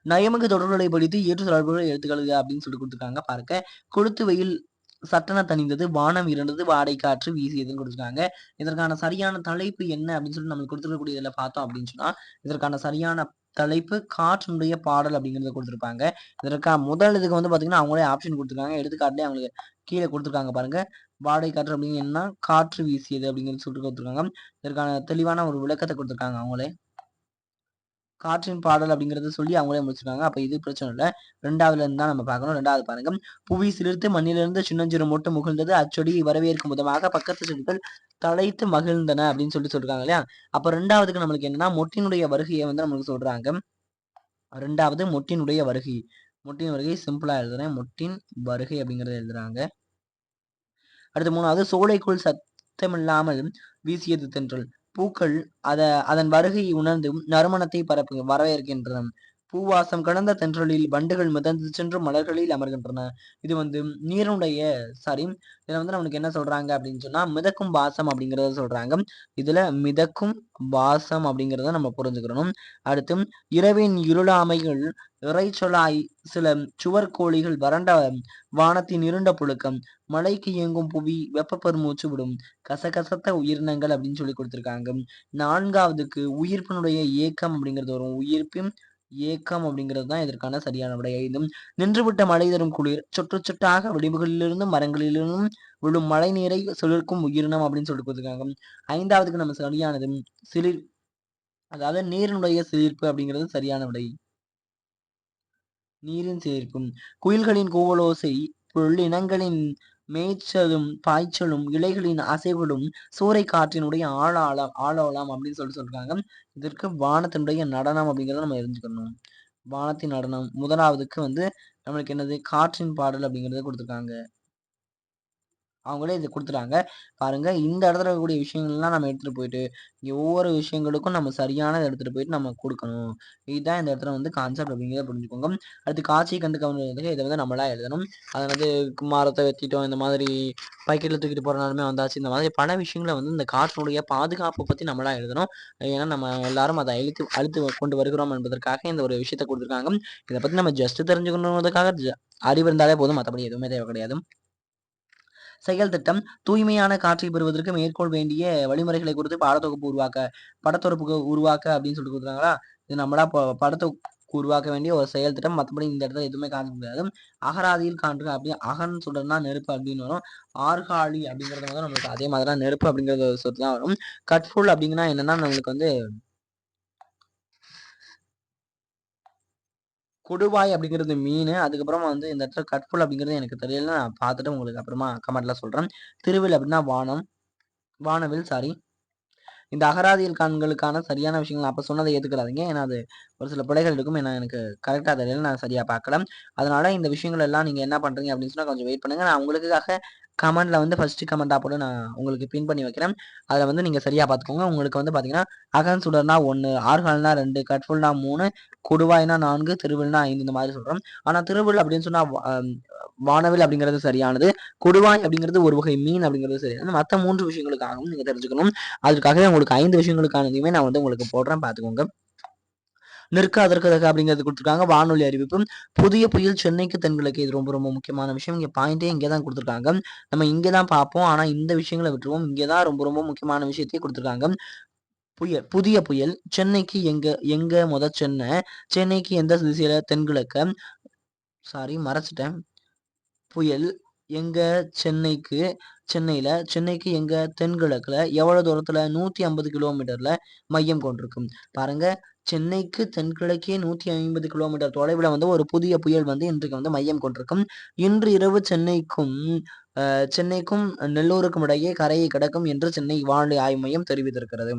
நயமிகு தொடர்புகளை படித்து ஏற்று தொடர்புகளை எடுத்துக்கொள்க அப்படின்னு சொல்லி கொடுத்துருக்காங்க. பாருங்க, கொளுத்து வெயில் சட்டென தணிந்தது, வானம் இருண்டது, வாடை காற்று வீசியதுன்னு கொடுத்துருக்காங்க. இதற்கான சரியான தலைப்பு என்ன அப்படின்னு சொல்லி நம்மளுக்கு கொடுத்துருக்கக்கூடிய இதில் பார்த்தோம் அப்படின்னு சொன்னா, இதற்கான சரியான தலைப்பு காற்றினுடைய பாடல் அப்படிங்கிறத கொடுத்துருப்பாங்க. இதற்கான முதல் இதுக்கு வந்து பாத்தீங்கன்னா அவங்களே ஆப்ஷன் கொடுத்துருக்காங்க. எடுத்துக்காட்டுலேயே அவங்களுக்கு கீழே கொடுத்துருக்காங்க பாருங்க. வாடை காற்று அப்படின்னு என்ன, காற்று வீசியது அப்படிங்கிறது சொல்லிட்டு கொடுத்துருக்காங்க. இதற்கான தெளிவான ஒரு விளக்கத்தை கொடுத்துருக்காங்க அவங்களே. காற்றின் பாடல் அப்படிங்கறத சொல்லி அவங்களே முடிச்சிருக்காங்க. அப்ப இது பிரச்சனை இல்ல. 2வதுல இருந்து தான் நம்ம பார்க்கணும். 2வது பாருங்க. புவி சிலிர்த்து மண்ணிலிருந்து சின்னஞ்சிறு மொட்டு முகிழ்ந்தது, அச்சொடி வரவேற்கும் விதமாக பக்கத்து செடிகள் தழைத்து மகிழ்ந்தன அப்படின்னு சொல்லிருக்காங்க இல்லையா? அப்ப 2வதுக்கு நம்மளுக்கு என்னன்னா மொட்டினுடைய வருகையை வந்து நம்மளுக்கு சொல்றாங்க. 2வது மொட்டினுடைய வருகை. மொட்டின் வருகை சிம்பிளா எழுதுறேன். மொட்டின் வருகை அப்படிங்கறத எழுதுறாங்க. அடுத்து 3வது சோலைக்குள் சத்தமில்லாமல் வீசியது தென்றல். பூக்கள் அதன் வருகையை உணர்ந்து நறுமணத்தை வரவேற்கின்றன. பூவாசம் கடந்த தென்றலில் வண்டுகள் மிதந்து சென்று மலர்களில் அமர்கின்றன. இது வந்து நீருடைய சாரி இதுல வந்து நம்மளுக்கு என்ன சொல்றாங்க அப்படின்னு சொன்னா மிதக்கும் வாசம் அப்படிங்கறத சொல்றாங்க. இதுல மிதக்கும் வாசம் அப்படிங்கறத நம்ம புரிஞ்சுக்கணும். அடுத்து இரவின் இருளாமைகள் இறைச்சொலாய் சில சுவர் கோழிகள் வறண்ட வானத்தின் இருண்ட புழுக்கம் மழைக்கு இயங்கும் புவி வெப்ப பெருமூச்சு விடும் கசகசத்த உயிரினங்கள் அப்படின்னு சொல்லி கொடுத்திருக்காங்க. 4வதுக்கு உயிர்ப்பினுடைய ஏக்கம் அப்படிங்கிறது வரும். உயிர்ப்பின் ஏக்கம் அப்படிங்கிறது தான் இதற்கான சரியான விடை. 5 நின்றுவிட்ட மழை தரும் குளிர் சொட்டு சொட்டாக விளிம்புகளிலிருந்தும் மரங்களிலிருந்தும் விழும் மழை நீரை சிலிர்க்கும் உயிரினம் அப்படின்னு சொல்லி கொடுத்திருக்காங்க. 5வதுக்கு நம்ம சரியானது சிலிர், அதாவது நீரினுடைய சிலிர்ப்பு அப்படிங்கிறது சரியான விடை. நீரின் சேர்க்கும் குயில்களின் கூவலோசை புள்ளினங்களின் மேய்ச்சலும் பாய்ச்சலும் இலைகளின் அசைவுகளும் சூறை காற்றினுடைய ஆழோலம் அப்படின்னு சொல்றாங்க. இதற்கு வானத்தினுடைய நடனம் அப்படிங்கிறத நம்ம தெரிஞ்சுக்கணும். வானத்தின் நடனம் முதலாவதுக்கு வந்து நம்மளுக்கு என்னது காற்றின் பாடல் அப்படிங்கிறத கொடுத்துருக்காங்க. அவங்களே இத குடுத்துட்டாங்க. பாருங்க இந்த இடத்துல இருக்கக்கூடிய விஷயங்கள்லாம் நம்ம எடுத்துட்டு போயிட்டு, இங்க ஒவ்வொரு விஷயங்களுக்கும் நம்ம சரியானத எடுத்துட்டு போயிட்டு நம்ம குடுக்கணும். இதுதான் இந்த இடத்துல வந்து கான்செப்ட் அப்படிங்கிறத புரிஞ்சுக்கோங்க. அடுத்து காட்சி கண்டு கவனிக்கிறதுக்கு இத வந்து நம்மளா எழுதணும். அத வந்து மரத்த வெட்டிட்டோம், இந்த மாதிரி பக்கெட்ல தூக்கிட்டு போற நிலைமை வந்தாச்சு. இந்த மாதிரி பல விஷயங்கள வந்து இந்த காற்றினுடைய பாதுகாப்ப பத்தி நம்மளா எழுதணும். ஏன்னா நம்ம எல்லாரும் அத அழித்து கொண்டு வருகிறோம் என்பதற்காக இந்த ஒரு விஷயத்த குடுத்துருக்காங்க. இத பத்தி நம்ம ஜஸ்ட் தெரிஞ்சுக்கணுன்றதுக்காக அறிவு இருந்தாலே போதும். மத்தபடி எதுவுமே தேவை கிடையாது. செயல் திட்டம் தூய்மையான காற்றை பெறுவதற்கு மேற்கொள் வேண்டிய வழிமுறைகளை குறித்து படத்தொகுப்பு உருவாக்க அப்படின்னு சொல்லிட்டு கொடுக்குறாங்களா. இது நம்மளா படத்தை உருவாக்க வேண்டிய ஒரு செயல் திட்டம். மற்றபடி இந்த இடத்துல எதுவுமே காண முடியாது. அகராதியில் காண்க அப்படி அகன் சொல்றதுனா நெருப்பு அப்படின்னு வரும். ஆர்காலி அப்படிங்கறது வந்து நம்மளுக்கு அதே மாதிரிதான் நெருப்பு அப்படிங்கறது சொல்லிட்டு தான் வரும். கட்ஃபுல் அப்படிங்கன்னா என்னன்னா நம்மளுக்கு வந்து கொடுவாய் அப்படிங்கிறது மீன். அதுக்கப்புறமா வந்து இந்த இடத்துல கட்ஃபுல் அப்படிங்கிறது எனக்கு தெரியல. நான் பார்த்துட்டு உங்களுக்கு அப்புறமா கமெண்ட்ல சொல்றேன். திருவில் அப்படின்னா வானவில் சாரி. இந்த அகராதியில் காண்களுக்கான சரியான விஷயங்கள் அப்ப சொன்னதை ஏத்துக்கிறாதீங்க. ஏன்னா அது ஒரு சில பிழைகள் இருக்கும். ஏன்னா எனக்கு கரெக்டா தெரியல. நான் சரியா பார்க்கல. அதனால இந்த விஷயங்கள் எல்லாம் நீங்க என்ன பண்றீங்க அப்படின்னு சொன்னா கொஞ்சம் வெயிட் பண்ணுங்க. நான் உங்களுக்காக கமெண்ட்ல வந்து ஃபர்ஸ்ட் கமெண்டா போட்டு நான் உங்களுக்கு பின் பண்ணி வைக்கிறேன். அதுல வந்து நீங்க சரியா பார்த்துக்கோங்க. உங்களுக்கு வந்து பாத்தீங்கன்னா அகன் சுடர்னா 1, ஆர்கால்னா 2, கட்ஃபுல்னா 3, கொடுவாய்னா 4, திருவில்னா 5 இந்த மாதிரி சொல்றோம். ஆனா திருவில் அப்படின்னு சொன்னா வானவில் அப்படிங்கிறது சரியானது. கொடுவாய் அப்படிங்கிறது ஒரு வகை மீன் அப்படிங்கிறது சரியானது. மத்த 3 விஷயங்களுக்காகவும் நீங்க தெரிஞ்சுக்கணும். அதுக்காகவே உங்களுக்கு 5 விஷயங்களுக்கானதையுமே நான் வந்து உங்களுக்கு போடுறேன் பார்த்துக்கோங்க. நிற்க அதற்கதக அப்படிங்கிறது கொடுத்துருக்காங்க. வானொலி அறிவிப்பு புதிய புயல் சென்னைக்கு தென்கிழக்கு. இது ரொம்ப ரொம்ப முக்கியமான விஷயம். இங்க பாயிண்டே இங்கே தான் கொடுத்துருக்காங்க. நம்ம இங்கே தான் பார்ப்போம். ஆனா இந்த விஷயங்களை விட்டுருவோம். இங்கே தான் ரொம்ப ரொம்ப முக்கியமான விஷயத்தையே கொடுத்துருக்காங்க. புதிய புயல் சென்னைக்கு எங்க சென்னை சென்னைக்கு எந்த திசையில தென்கிழக்க சாரி மறைச்சிட்டேன். புயல் எங்க சென்னைக்கு எங்க தென்கிழக்குல எவ்வளவு தூரத்துல 150 கிலோமீட்டர்ல மையம் கொண்டிருக்கும். பாருங்க சென்னைக்கு தென்கிழக்கே 150 கிலோமீட்டர் தொலைவில் வந்து ஒரு புதிய புயல் வந்து இன்றைக்கு வந்து மையம் கொண்டிருக்கும். இன்று இரவு சென்னைக்கும் நெல்லூருக்கும் இடையே கரையை கடக்கும் என்று சென்னை வானிலை ஆய்வு மையம் தெரிவித்திருக்கிறது.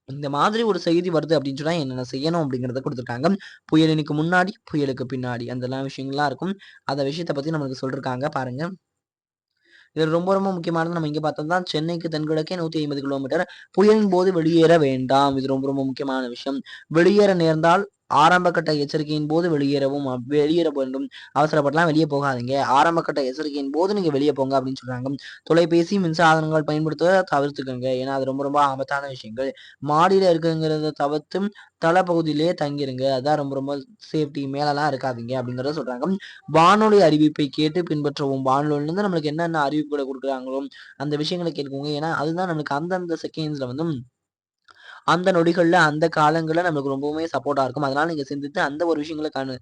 இந்த மாதிரி ஒரு செய்தி வருது அப்படின்னு சொன்னா என்னென்ன செய்யணும் அப்படிங்கிறத கொடுத்துருக்காங்க. புயலுக்கு முன்னாடி புயலுக்கு பின்னாடி அந்த விஷயங்கள்லாம் இருக்கும். அந்த விஷயத்த பத்தி நம்மளுக்கு சொல்லிருக்காங்க பாருங்க. இது ரொம்ப ரொம்ப முக்கியமானது. நம்ம இங்க பார்த்தது தான் சென்னைக்கு தென்கிழக்கே 150 கிலோமீட்டர். புயலின் போது வெளியேற வேண்டாம். இது ரொம்ப ரொம்ப முக்கியமான விஷயம். வெளியேற நேர்ந்தால் ஆரம்ப கட்ட எச்சரிக்கையின் போது வெளியேற வேண்டும். அவசரப்பட்டுலாம் வெளியே போகாதீங்க. ஆரம்ப கட்ட எச்சரிக்கையின் போது நீங்க வெளியே போங்க அப்படின்னு சொல்றாங்க. தொலைபேசி மின்சாதனங்கள் பயன்படுத்துவதை தவிர்த்துக்கங்க. ஏன்னா அது ரொம்ப ரொம்ப ஆபத்தான விஷயங்கள். மாடியில இருக்குங்கிறத தவிர்த்து தளப்பகுதியிலேயே தங்கிருங்க. அதான் ரொம்ப ரொம்ப சேஃப்டி. மேலலாம் இருக்காதீங்க அப்படிங்கிறத சொல்றாங்க. வானொலி அறிவிப்பை கேட்டு பின்பற்றவும். வானொலியிலிருந்து நம்மளுக்கு என்னென்ன அறிவிப்புகளை கொடுக்குறாங்களோ அந்த விஷயங்களை கேட்குவோங்க. ஏன்னா அதுதான் நம்மளுக்கு அந்தந்த செகண்ட்ஸ்ல வந்து அந்த நொடிகள்ல அந்த காலங்கள்ல நம்மளுக்கு ரொம்பவுமே சப்போர்ட்டா இருக்கும். அதனால நீங்க சிந்தித்து அந்த ஒரு விஷயங்களுக்கான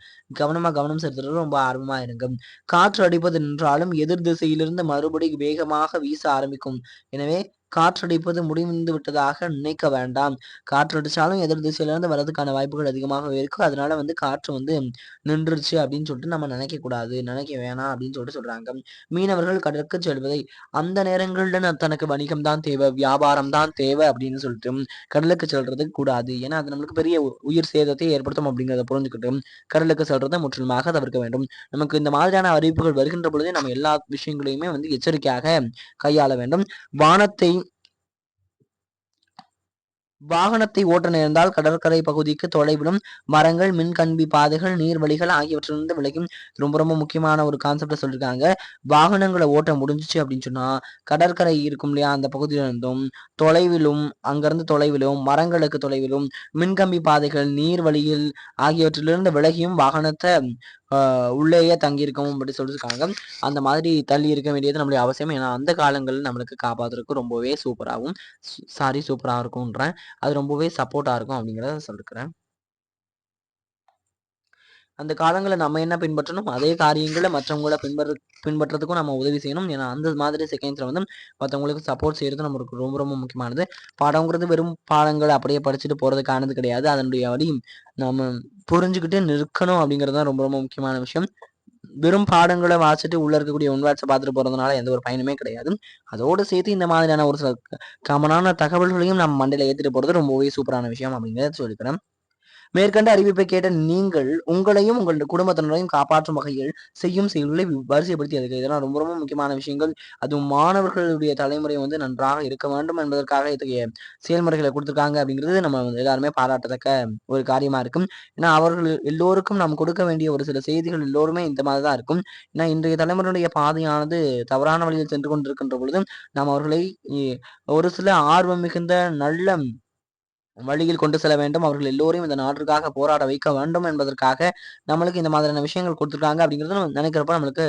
கவனம் செலுத்துறது ரொம்ப ஆர்வமா இருங்க. காற்று அடிப்பது நின்றாலும் எதிர் திசையிலிருந்து மறுபடியும் வேகமாக வீச ஆரம்பிக்கும். எனவே காற்றடிப்பது முடிந்து விட்டதாக நினைக்க வேண்டாம். காற்று அடிச்சாலும் எதிர் திசையில இருந்து வர்றதுக்கான வாய்ப்புகள் அதிகமாகவே இருக்கு. அதனால வந்து காற்று வந்து நின்றுச்சு அப்படின்னு சொல்லிட்டு நம்ம நினைக்க கூடாது. நினைக்க வேணாம் அப்படின்னு சொல்றாங்க. மீனவர்கள் கடலுக்கு செல்வதை அந்த நேரங்கள்ல தனக்கு வணிகம் தான் தேவை, வியாபாரம் தான் தேவை அப்படின்னு சொல்லிட்டு கடலுக்கு செல்றது கூடாது. ஏன்னா அது நம்மளுக்கு பெரிய உயிர் சேதத்தை ஏற்படுத்தும் அப்படிங்கிறத புரிஞ்சுக்கிட்டு கடலுக்கு செல்றதை முற்றிலுமாக தவிர்க்க வேண்டும். நமக்கு இந்த மாதிரியான அறிவிப்புகள் வருகின்ற பொழுதே நம்ம எல்லா விஷயங்களையுமே வந்து எச்சரிக்கையாக கையாள வேண்டும். வாகனத்தை ஓட்ட நேர்ந்தால் கடற்கரை பகுதிக்கு தொலைவிலும் மரங்கள், மின்கம்பி பாதைகள், நீர்வழிகள் ஆகியவற்றிலிருந்து விலகும். ரொம்ப ரொம்ப முக்கியமான ஒரு கான்செப்ட சொல்லியிருக்காங்க. வாகனங்களை ஓட்ட முடிஞ்சிச்சு அப்படின்னு சொன்னா கடற்கரை இருக்கும் இல்லையா அந்த பகுதியில இருந்தும் தொலைவிலும் மரங்களுக்கு தொலைவிலும் மின்கம்பி பாதைகள், நீர்வழிகள் ஆகியவற்றிலிருந்து விலகியும் வாகனத்தை உள்ளேயே தங்கியிருக்கவும் அப்படி சொல்லியிருக்காங்க. அந்த மாதிரி தள்ளி இருக்க வேண்டியது நம்மளுடைய அவசியம். ஏன்னா அந்த காலங்களில் நம்மளுக்கு காப்பாத்துறதுக்கு ரொம்பவே சூப்பரா இருக்கும்ன்றேன். அது ரொம்பவே சப்போர்ட்டா இருக்கும் அப்படிங்கிறத சொல்லிருக்கிறேன். அந்த காலங்களில் நம்ம என்ன பின்பற்றணும் அதே காரியங்களை மற்றவங்கள பின்பற்றதுக்கும் நம்ம உதவி செய்யணும். ஏன்னா அந்த மாதிரி செகண்ட்ஸ்ல வந்து மற்றவங்களுக்கு சப்போர்ட் செய்யறது நம்மளுக்கு ரொம்ப ரொம்ப முக்கியமானது. பாடங்கிறது வெறும் பாடங்களை அப்படியே படிச்சுட்டு போறதுக்கானது கிடையாது. அதனுடைய வழி நம்ம புரிஞ்சுக்கிட்டு நிற்கணும் அப்படிங்கிறது தான் ரொம்ப ரொம்ப முக்கியமான விஷயம். வெறும் பாடங்களை வாசிச்சுட்டு உள்ள இருக்கக்கூடிய ஒன் வேர்ட்ஸை பார்த்துட்டு போறதுனால எந்த ஒரு பயனுமே கிடையாது. அதோடு சேர்த்து இந்த மாதிரியான ஒரு சில காமனான தகவல்களையும் நம்ம மண்டையில ஏத்திட்டு போறது ரொம்பவே சூப்பரான விஷயம் அப்படிங்கிறத சொல்லிக்கிறேன். மேற்கண்ட அறிவிப்பை கேட்ட நீங்கள் உங்களையும் உங்களுடைய குடும்பத்தினரையும் காப்பாற்றும் வகையில் செய்யும் செயல்களை வரிசைப்படுத்தி அதுக்கு இதெல்லாம் ரொம்ப ரொம்ப முக்கியமான விஷயங்கள். அதுவும் மாணவர்களுடைய தலைமுறை வந்து நன்றாக இருக்க வேண்டும் என்பதற்காக இத்தகைய செயல்முறைகளை கொடுத்திருக்காங்க அப்படிங்கிறது நம்ம எல்லாருமே பாராட்டத்தக்க ஒரு காரியமா இருக்கும். ஏன்னா அவர்கள் எல்லோருக்கும் நாம் கொடுக்க வேண்டிய ஒரு சில செய்திகள் எல்லோருமே இந்த மாதிரி தான் இருக்கும். ஏன்னா இன்றைய தலைமுறையுடைய பாதையானது தவறான வழியில் சென்று கொண்டிருக்கின்ற பொழுது நாம் அவர்களை ஒரு சில ஆர்வம் மிகுந்த நல்ல வழியில் கொண்டு செல்ல வேண்டும். அவர்கள் எல்லோரையும் இந்த நாட்டிற்காக போராட வைக்க வேண்டும் என்பதற்காக நம்மளுக்கு இந்த மாதிரியான விஷயங்கள் கொடுத்துருக்காங்க அப்படிங்கிறது நம்ம நினைக்கிறப்ப நம்மளுக்கு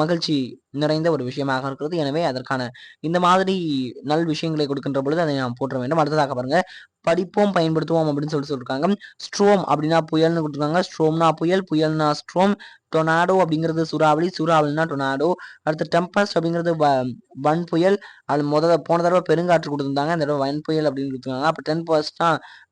மகிழ்ச்சி நிறைந்த ஒரு விஷயமாக இருக்கிறது. எனவே அதற்கான இந்த மாதிரி நல் விஷயங்களை கொடுக்கின்ற பொழுது அதை நாம் போற்ற வேண்டும். அடுத்ததாக பாருங்க, படிப்போம் பயன்படுத்துவோம் அப்படின்னு சொல்லியிருக்காங்க. ஸ்ட்ரோம் அப்படின்னா புயல்னு கொடுத்துருக்காங்க. ஸ்ட்ரோம்னா புயல், புயல்னா ஸ்ட்ரோம். டொனாடோ அப்படிங்கிறது சூறாவளி, சூறாவளினா டொனாடோ. அடுத்து டெம்பஸ்ட் அப்படிங்கிறது வன் புயல். அது போன தடவை பெருங்காற்று கொடுத்துருந்தாங்க, இந்த தடவை வன் புயல் அப்படின்னு கொடுத்துருக்காங்க. அப்போ டெம்பஸ்ட்னா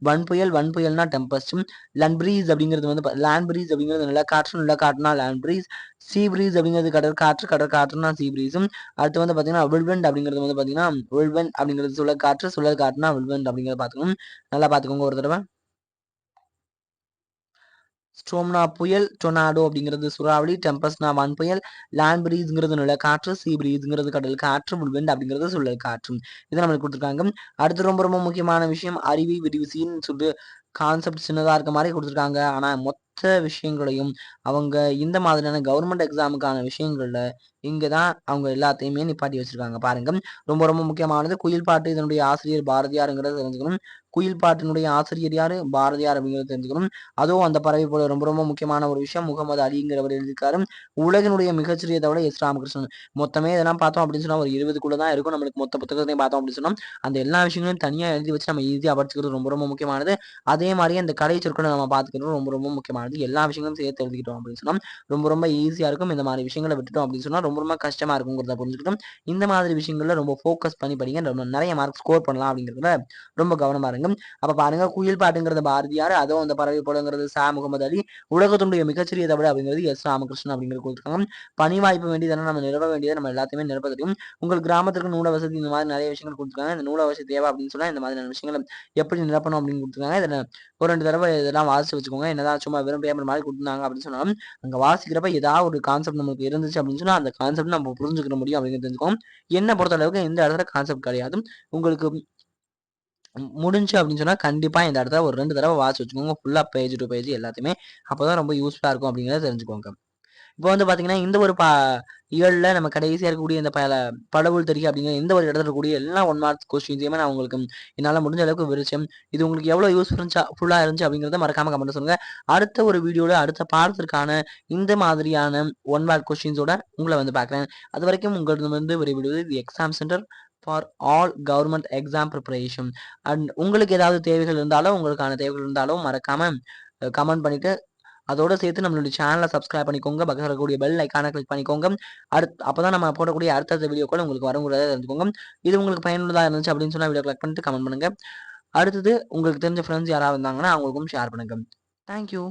வன் புயல், வன் புயல்னா டெம்பஸ்ட். லேண்ட் பிரீஸ் அப்படிங்கிறது வந்து லேண்ட் பிரீஸ் அப்படிங்கிறது நிலக்காற்று, நிலக்காற்றுனா லேண்ட் பிரீஸ். சீ பிரீஸ் அப்படிங்கிறது கடற்காற்று, கடற்காற்றுனா சீ பிரீஸும். அடுத்து வந்து பாத்தீங்கன்னா வில்வெண்ட் அப்படிங்கிறது வந்து பாத்தீங்கன்னா வில்வெண்ட் அப்படிங்கிறது சுழற்காற்று, சுழற்காற்றுனா வில்வெண்ட் அப்படிங்கிறத பாத்துக்கணும். நல்லா பாத்துக்கோங்க ஒரு தடவை. ஸ்ட்ரோம்னா புயல், டொர்னாடோ அப்படிங்கிறது சூறாவளி, டெம்பஸ்ட்னா வான் புயல், லேண்ட் பிரீஸ்ங்கிறது நிலக்காற்று, சீ பிரீஸ்ங்கிறது கடல் காற்று, விண்ட் அப்படிங்கிறது சுழல் காற்று. இதை நம்மளுக்கு கொடுத்துருக்காங்க. அடுத்து ரொம்ப ரொம்ப முக்கியமான விஷயம் அறிவி விரிவுசின்னு சொல்லிட்டு கான்செப்ட் சின்னதா இருக்க மாதிரி கொடுத்துருக்காங்க. ஆனா மொத்த விஷயங்களையும் அவங்க இந்த மாதிரியான கவர்மெண்ட் எக்ஸாமுக்கான விஷயங்கள்ல இங்கதான் அவங்க எல்லாத்தையுமே நிப்பாட்டி வச்சிருக்காங்க பாருங்க. ரொம்ப ரொம்ப முக்கியமானது குயில் பாட்டு இதனுடைய ஆசிரியர் பாரதியாருங்கிறத தெரிஞ்சுக்கணும். குயில் பாட்டினுடைய ஆசிரியர் யாரு? பாரதியார் அப்படிங்கிறத தெரிஞ்சுக்கணும். அதுவும் அந்த பறவை போல ரொம்ப ரொம்ப முக்கியமான ஒரு விஷயம் முகமது அலிங்கிறவர் எழுதியிருக்காரு. உலகினுடைய மிகச்சிறிய தவளை எஸ் ராமகிருஷ்ணன். மொத்தமே இதெல்லாம் பார்த்தோம் அப்படின்னு சொன்னா ஒரு 20க்குள்ள தான் இருக்கும். நம்மளுக்கு மொத்த புத்தகத்தையும் பார்த்தோம் அப்படின்னு சொன்னா அந்த எல்லா விஷயங்களையும் தனியா எழுதி வச்சு நம்ம ஈஸியா படிச்சுக்கிறது ரொம்ப ரொம்ப முக்கியமானது. அதே மாதிரியே அந்த கடை சொற்களை நம்ம பார்த்துக்கிறது ரொம்ப ரொம்ப முக்கியமானது. எல்லா விஷயங்களும் சேர்த்து எழுதிக்கிட்டோம் அப்படின்னு சொன்னா ரொம்ப ரொம்ப ஈஸியா இருக்கும். இந்த மாதிரி விஷயங்களை விட்டுட்டோம் அப்படின்னு சொன்னா ரொம்ப ரொம்ப கஷ்டமா இருக்குங்கிறத புரிஞ்சுக்கிட்டோம். இந்த மாதிரி விஷயங்கள்ல ரொம்ப ஃபோக்கஸ் பண்ணி படிங்க. ரொம்ப நிறைய மார்க் ஸ்கோர் பண்ணலாம் அப்படிங்கிறதுல ரொம்ப கவனமா இருங்க. அப்ப பாருங்க குயில் பாட்டுங்கிறது பாரதியார், அதுவும் அந்த பறவை போலங்கிறது சா முகமது அலி, உலகத்தினுடைய மிகச்சிறிய தவறு அப்படிங்கிறது எஸ் ராமகிருஷ்ணன் அப்படிங்கிறது கொடுத்துருக்காங்க. பணி வாய்ப்பு வேண்டியதான நம்ம நிரப்ப வேண்டியதை நம்ம எல்லாத்தையுமே நிரப்ப தெரியும். உங்கள் கிராமத்திற்கு நூல வசதி இந்த மாதிரி நிறைய விஷயங்கள் கொடுத்துருக்காங்க. இந்த நூல வசதி தேவை அப்படின்னு சொன்னா இந்த மாதிரியான விஷயங்களை எப்படி நிரப்பணும் அப்படின்னு கொடுத்துருக்காங்க. இதை ஒரு 2 தடவை இதெல்லாம் வாசிச்சு வச்சுக்கோங்க. என்னதான் சும்மா வெறும் பேப்பர் மாதிரி கொடுத்துருந்தாங்க அப்படின்னு சொன்னாலும் அங்க வாசிக்கிறப்ப ஏதாவது ஒரு கான்செப்ட் நமக்கு இருந்துச்சு அப்படின்னு சொன்னா அந்த கான்செப்ட் நம்ம புரிஞ்சுக்கிற முடியும் அப்படின்னு தெரிஞ்சுக்கோம். என்ன பொறுத்த அளவுக்கு இந்த இடத்துல கான்செப்ட் கிடையாது. உங்களுக்கு முடிஞ்சு அப்படின்னு சொன்னா கண்டிப்பா இந்த இடத்துல ஒரு 2 தடவை வாசிச்சு வச்சுக்கோங்க. ஃபுல்லா பேஜ் டு பேஜ் எல்லாத்தையுமே. அப்பதான் ரொம்ப யூஸ்ஃபுல்லா இருக்கும் அப்படிங்கிறத தெரிஞ்சுக்கோங்க. இப்போ வந்து பாத்தீங்கன்னா இந்த ஒரு இயல்ல நம்ம கடைசியா இருக்கக்கூடிய இந்த கடவுள் தெரியும் அப்படிங்கிற இந்த ஒரு இடத்துல இருக்கக்கூடிய எல்லா 1 மார்க் கொஸ்டின்ஸையுமே நான் உங்களுக்கு என்னால முடிஞ்ச அளவுக்கு விரிச்சேன். இது உங்களுக்கு எவ்வளவு யூஸ்ஃபுல்லா இருந்துச்சு அப்படிங்கிறத மறக்காம கமெண்ட் சொல்லுங்க. அடுத்த ஒரு வீடியோல அடுத்த பாடத்திற்கான இந்த மாதிரியான 1 மார்க் கொஸ்டின்ஸோட உங்களை வந்து பார்க்குறேன். அது வரைக்கும் உங்களிடம் வந்து விடைபெறுவது தி exam centre for all government exam preparation. And உங்களுக்கு ஏதாவது தேவைகள் இருந்தாலும் உங்களுக்கான தேவைகள் இருந்தாலும் மறக்காம கமெண்ட் பண்ணிட்டு அதோட சேர்த்து நம்மளுடைய சேனலை சப்ஸ்கிரைப் பண்ணிக்கோங்க. பக்கத்துல இருக்கக்கூடிய பெல் ஐக்கானை கிளிக் பண்ணிக்கோங்க. அப்பதான் நம்ம போடக்கூடிய அடுத்தடுத்த வீடியோக்கள் உங்களுக்கு வருங்கிறத தெரிஞ்சுக்கோங்க. இது உங்களுக்கு பயனுள்ளதா இருந்துச்சு அப்படின்னு சொன்னா வீடியோ கிளிக் பண்ணிட்டு கமெண்ட் பண்ணுங்க. அடுத்தது உங்களுக்கு தெரிஞ்ச ஃப்ரெண்ட்ஸ் யாராவது இருந்தாங்கன்னா அவங்களுக்கும் ஷேர் பண்ணுங்க. தேங்க்யூ.